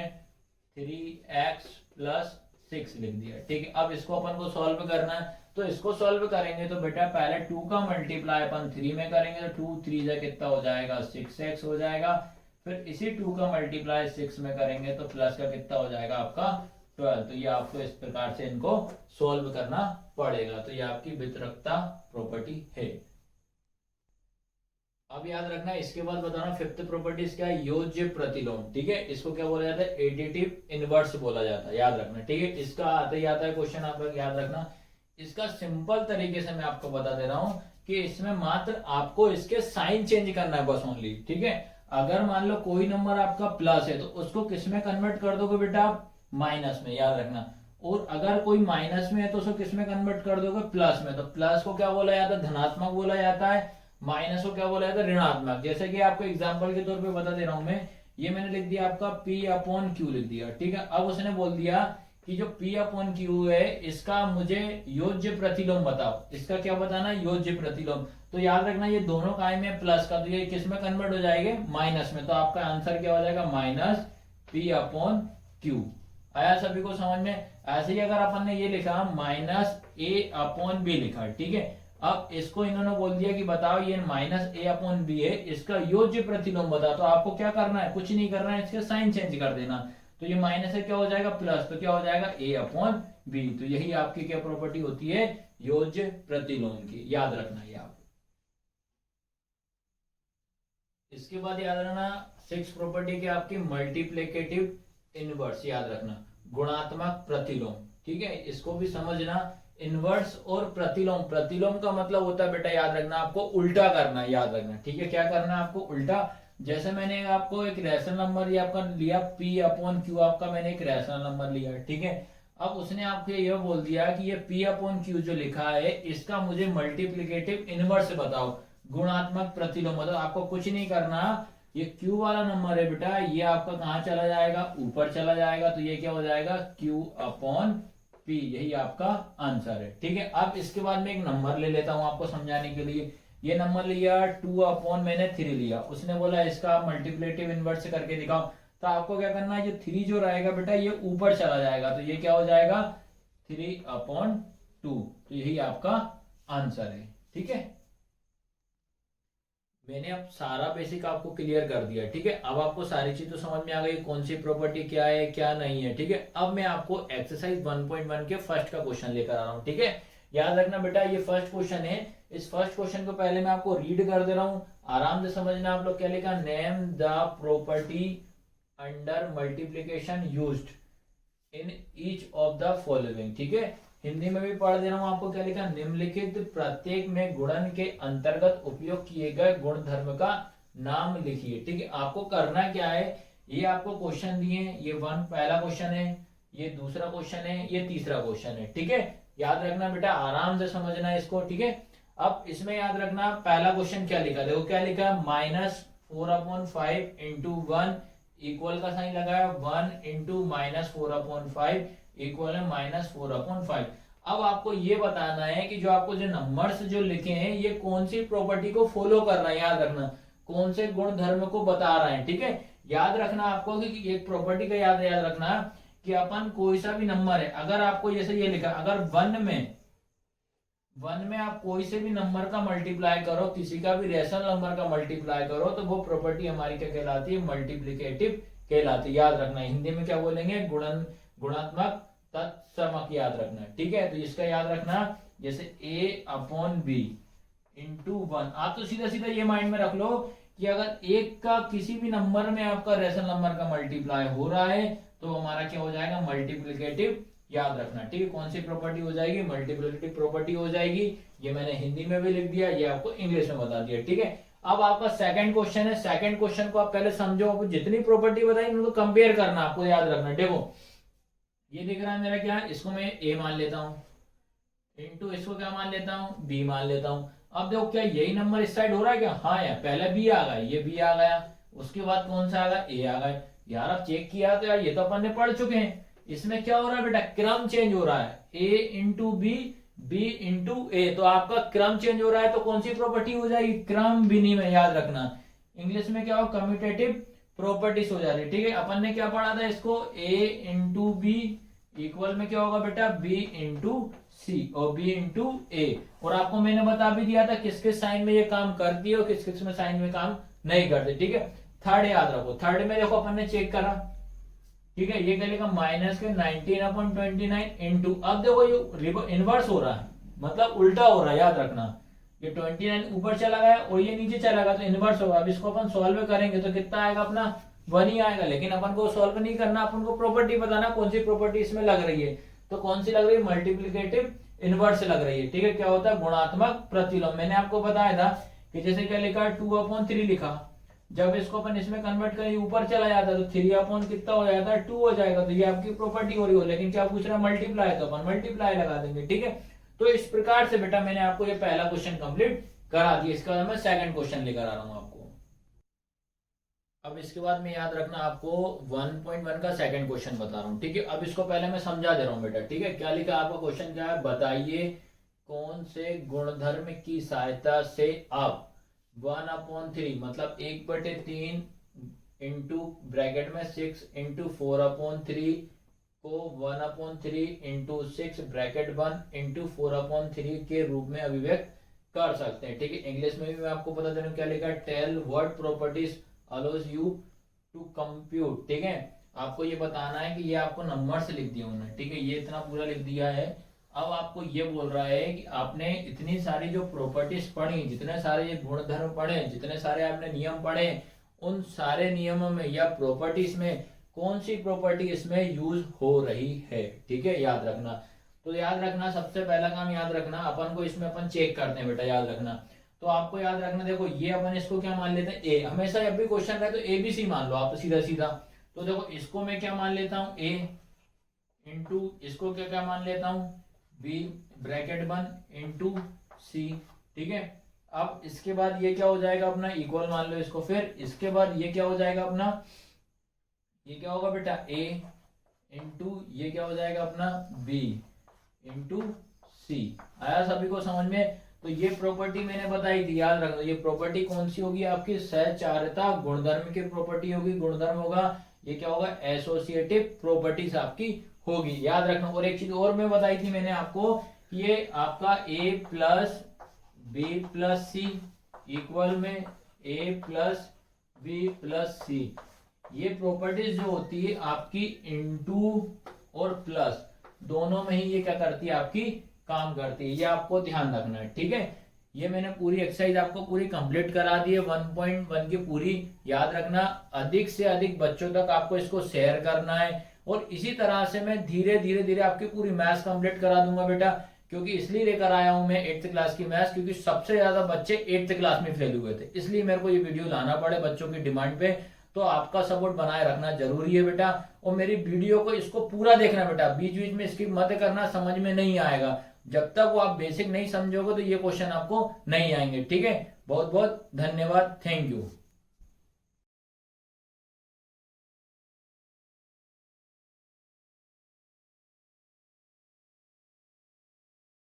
3x प्लस 6 लिख दिया, ठीक है। अब इसको अपन को सॉल्व करना है, तो इसको सॉल्व करेंगे तो बेटा पहले 2 का मल्टीप्लाई अपन 3 में करेंगे तो 2 3 जा कितना हो जाएगा 6x हो जाएगा, फिर इसी 2 का मल्टीप्लाई 6 में करेंगे तो प्लस का कितना हो जाएगा आपका 12। तो ये आपको इस प्रकार से इनको सॉल्व करना पड़ेगा। तो ये आपकी वितरकता प्रॉपर्टी है। अब याद रखना इसके बाद बताना फिफ्थ प्रॉपर्टीज क्या है, योज्य प्रतिलोम, ठीक है। इसको क्या बोला जाता है, एडिटिव इनवर्स बोला जाता है, याद रखना, ठीक है। इसका आते ही आता है क्वेश्चन, आप लोग याद रखना। इसका सिंपल तरीके से मैं आपको बता दे रहा हूं कि इसमें मात्र आपको इसके साइन चेंज करना है बस ओनली, ठीक है। अगर मान लो कोई नंबर आपका प्लस है तो उसको किस में कन्वर्ट कर दोगे बेटा आप, माइनस में, याद रखना। और अगर कोई माइनस में है तो उसको किस में कन्वर्ट कर दोगे, प्लस में। तो प्लस को क्या बोला जाता है, धनात्मक बोला जाता है, माइनस को क्या बोला जाता है, ऋणात्मक। जैसे कि आपको एग्जाम्पल के तौर पर बता दे रहा हूं मैं, ये मैंने लिख दिया आपका P अपॉन Q लिख दिया, ठीक है। अब उसने बोल दिया कि जो P अपॉन Q है इसका मुझे योज्य प्रतिलोम बताओ, इसका क्या बताना, योज्य प्रतिलोम। तो याद रखना ये दोनों काय में प्लस का, तो ये किस में कन्वर्ट हो जाएंगे, माइनस में। तो आपका आंसर क्या हो जाएगा, माइनस P अपॉन Q। आया सभी को समझ में? ऐसे ही अगर अपन ने ये लिखा माइनस A अपॉन B लिखा, ठीक है। अब इसको इन्होंने बोल दिया कि बताओ ये माइनस A अपॉन B है, इसका योज्य प्रतिलोम बताओ। तो आपको क्या करना है, कुछ नहीं करना है, इसके साइन चेंज कर देना। तो ये माइनस है क्या हो जाएगा प्लस, तो क्या हो जाएगा A अपॉन B। तो यही आपकी क्या प्रॉपर्टी होती है, योज्य प्रतिलोम की, याद रखना ये आप। इसके बाद याद रखना सिक्स प्रॉपर्टी की आपकी मल्टीप्लिकेटिव इनवर्स, याद रखना, गुणात्मक प्रतिलोम, ठीक है। इसको भी समझना, इनवर्स और प्रतिलोम। प्रतिलोम का मतलब होता है बेटा याद रखना आपको उल्टा करना, याद रखना, ठीक है। क्या करना है आपको, उल्टा। जैसे मैंने आपको एक रैशनल नंबर ये आपका लिया P अपॉन Q, आपका मैंने एक रैशनल नंबर लिया, ठीक है। अब उसने आपको यह बोल दिया कि ये P अपॉन Q जो लिखा है इसका मुझे मल्टीप्लिकेटिव इनवर्स बताओ, गुणात्मक प्रतिलोम। मतलब आपको कुछ नहीं करना, ये Q वाला नंबर है बेटा, ये आपका कहाँ चला जाएगा, ऊपर चला जाएगा। तो ये क्या हो जाएगा, Q अपॉन P, यही आपका आंसर है, ठीक है। अब इसके बाद मैं एक नंबर ले लेता हूं आपको समझाने के लिए। ये नंबर लिया 2 अपॉन मैंने 3 लिया, उसने बोला इसका मल्टीप्लिकेटिव इनवर्स करके दिखाओ। तो आपको क्या करना है, ये 3 जो रहेगा बेटा ये ऊपर चला जाएगा, तो ये क्या हो जाएगा 3 अपॉन 2। तो यही आपका आंसर है, ठीक है। मैंने अब सारा बेसिक आपको क्लियर कर दिया, ठीक है। अब आपको सारी चीज तो समझ में आ गई, कौन सी प्रॉपर्टी क्या है क्या नहीं है, ठीक है। अब मैं आपको एक्सरसाइज 1.1 के फर्स्ट का क्वेश्चन लेकर आ रहा हूँ, ठीक है। याद रखना बेटा ये फर्स्ट क्वेश्चन है, इस फर्स्ट क्वेश्चन को पहले मैं आपको रीड कर दे रहा हूँ, आराम से समझना। आप लोग क्या लिखा, name the property under multiplication used in each of the following, ठीक है। हिंदी में भी पढ़ दे रहा हूं आपको, क्या लिखा, निम्नलिखित प्रत्येक में गुणन के अंतर्गत उपयोग किए गए गुण धर्म का नाम लिखिए, ठीक है। आपको करना क्या है, ये आपको क्वेश्चन दिए, ये पहला क्वेश्चन है, ये दूसरा क्वेश्चन है, ये तीसरा क्वेश्चन है। ठीक है, याद रखना बेटा, आराम से समझना है इसको। ठीक है, अब इसमें याद रखना पहला क्वेश्चन क्या लिखा, देखो क्या लिखा, -4/5 इंटू 1 इक्वल का साइन लगाया, 1 इंटू -4/5 इक्वल है -4/5। अब आपको ये बताना है कि जो आपको जो नंबर्स जो लिखे हैं ये कौन सी प्रॉपर्टी को फॉलो कर रहा है, याद रखना कौन से गुण धर्म को बता रहा है। ठीक है, याद रखना आपको कि एक प्रॉपर्टी का याद रखना कि अपन कोई सा भी नंबर है, अगर आपको जैसे ये लिखा, अगर वन में आप कोई से भी नंबर का मल्टीप्लाई करो, किसी का भी रेशनल नंबर का मल्टीप्लाई करो, तो वो प्रॉपर्टी हमारी क्या कहलाती है, मल्टीप्लिकेटिव कहलाती है। याद रखना, हिंदी में क्या बोलेंगे, गुणात्मक तत्समक, याद रखना। ठीक है, तो इसका याद रखना, जैसे A/B इंटू 1, आप तो सीधा सीधा ये माइंड में रख लो कि अगर एक का किसी भी नंबर में आपका रेशनल नंबर का मल्टीप्लाई हो रहा है तो हमारा क्या हो जाएगा, मल्टीप्लिकेटिव, याद रखना। ठीक है, कौन सी प्रॉपर्टी हो जाएगी, मल्टीप्लिकेटिव प्रॉपर्टी हो जाएगी। ये मैंने हिंदी में भी लिख दिया, ये आपको इंग्लिश में बता दिया। ठीक है, अब आपका सेकंड क्वेश्चन है, सेकंड क्वेश्चन को आप पहले समझो, आपको जितनी प्रॉपर्टी बताई उनको कंपेयर करना, आपको याद रखना। देखो ये दिख रहा है मेरा क्या, इसको मैं A मान लेता हूँ, इंटू इसको क्या मान लेता हूँ, B मान लेता हूँ। अब देखो क्या यही नंबर इस साइड हो रहा है क्या, हाँ यार, पहले B आ गया, ये B आ गया, उसके बाद कौन सा आ गया, A आ गया। यार अब चेक किया तो यार ये तो अपन ने पढ़ चुके हैं, इसमें क्या हो रहा है बेटा, क्रम चेंज हो रहा है, A into B, B into A, तो आपका क्रम चेंज हो रहा है तो कौन सी प्रॉपर्टी हो जाएगी, क्रम विनिमय, याद रखना। इंग्लिश में क्या हो, कम्यूटेटिव प्रॉपर्टीज हो जा रही है। ठीक है, अपन ने क्या पढ़ा था इसको, A इंटू B इक्वल में क्या होगा बेटा, B इंटू C और B इंटू A, और आपको मैंने बता भी दिया था किस किस साइन में ये काम करती है और किस किस में साइन में काम नहीं करती। ठीक है, थर्ड याद रखो, थर्ड में देखो अपन ने चेक करा, ठीक है, ये क्या लिखा, -19/29 इंटू, अब देखो ये इनवर्स हो रहा है, मतलब उल्टा हो रहा है, याद रखना, ये 29 ऊपर चला गया और ये नीचे चला गया तो इनवर्स होगा। अब इसको अपन सॉल्व करेंगे तो कितना आएगा अपना, 1 ही आएगा, लेकिन अपन को सॉल्व नहीं करना, अपन को प्रॉपर्टी बताना कौन सी प्रॉपर्टी इसमें लग रही है। तो कौन सी लग रही है, मल्टीप्लिकेटिव इनवर्स लग रही है। ठीक है, क्या होता है, गुणात्मक प्रतिलोम। मैंने आपको बताया था कि जैसे क्या लिखा, 2/3 लिखा, जब इसको अपन इसमें कन्वर्ट करें ऊपर चला जाता है तो 3 कितना हो जाता है, 2 हो जाएगा। तो ये आपकी प्रॉपर्टी हो रही हो, लेकिन क्या पूछ रहा है, मल्टीप्लाई, तो अपन मल्टीप्लाई लगा देंगे। ठीक है, तो इस प्रकार से बेटा मैंने आपको ये पहला क्वेश्चन कंप्लीट करा दिया, इसका बाद मैं सेकंड क्वेश्चन लेकर आ रहा हूँ आपको। अब इसके बाद में याद रखना आपको 1.1 का सेकंड क्वेश्चन बता रहा हूँ। ठीक है, अब इसको पहले मैं समझा दे रहा हूँ बेटा। ठीक है, क्या लिखा आपका क्वेश्चन क्या है, बताइए कौन से गुणधर्म की सहायता से आप 1/3 मतलब 1/3 इंटू ब्रैकेट में 6 इंटू 4/3 को 1/3 इंटू 6 ब्रैकेट 1 इंटू 4/3 के रूप में अभिव्यक्त कर सकते हैं। ठीक है, इंग्लिश में भी मैं आपको बता दे रहा हूँ, क्या लिखा है, tell what properties allows you to compute. ठीक है, आपको ये बताना है कि ये आपको नंबर से लिख दिया उन्होंने। ठीक है, ये इतना पूरा लिख दिया है। अब आपको ये बोल रहा है कि आपने इतनी सारी जो प्रॉपर्टीज पढ़ी, जितने सारे ये गुणधर्म पढ़े, जितने सारे आपने नियम पढ़े, उन सारे नियमों में या प्रॉपर्टीज में कौन सी प्रॉपर्टी इसमें यूज हो रही है। ठीक है, याद रखना। तो याद रखना, सबसे पहला काम याद रखना, अपन को इसमें अपन चेक करते हैं बेटा, याद रखना। तो आपको याद रखना, देखो ये अपन इसको क्या मान लेते हैं, A, हमेशा जब भी क्वेश्चन रहे तो ABC मान लो आप, तो सीधा सीधा। तो देखो इसको मैं क्या मान लेता हूँ, A इंटू इसको क्या क्या मान लेता हूँ, B ब्रैकेट 1 इंटू C। ठीक है, अब इसके बाद ये क्या हो जाएगा अपना, इक्वल मान लो इसको, फिर इसके बाद ये क्या हो जाएगा अपना, ये क्या होगा बेटा, A इंटू ये क्या हो जाएगा अपना, B इंटू C। आया सभी को समझ में। तो ये प्रॉपर्टी मैंने बताई थी, याद रखना। ये प्रॉपर्टी कौन सी होगी आपकी, सहचार्यता गुणधर्म की प्रॉपर्टी होगी, गुणधर्म होगा, ये क्या होगा, एसोसिएटिव प्रॉपर्टीज आपकी होगी, याद रखना। और एक चीज और मैं बताई थी मैंने आपको, ये आपका A plus B plus C equal में A plus B plus C, ये प्रॉपर्टीज जो होती है आपकी इनटू और प्लस दोनों में ही ये क्या करती है, आपकी काम करती है। ये आपको ध्यान रखना है। ठीक है, ये मैंने पूरी एक्सरसाइज आपको पूरी कंप्लीट करा दी है 1.1 की पूरी, याद रखना। अधिक से अधिक बच्चों तक आपको इसको शेयर करना है, और इसी तरह से मैं धीरे धीरे धीरे आपकी पूरी मैथ्स कंप्लीट करा दूंगा बेटा, क्योंकि इसलिए लेकर आया हूं मैं 8th क्लास की मैथ्स, क्योंकि सबसे ज्यादा बच्चे 8th क्लास में फेल हुए थे, इसलिए मेरे को ये वीडियो लाना पड़े बच्चों की डिमांड पे। तो आपका सपोर्ट बनाए रखना जरूरी है बेटा। और मेरी वीडियो को इसको पूरा देखना बेटा, बीच बीच में स्किप मत करना, समझ में नहीं आएगा। जब तक वो आप बेसिक नहीं समझोगे तो ये क्वेश्चन आपको नहीं आएंगे। ठीक है, बहुत बहुत धन्यवाद, थैंक यू।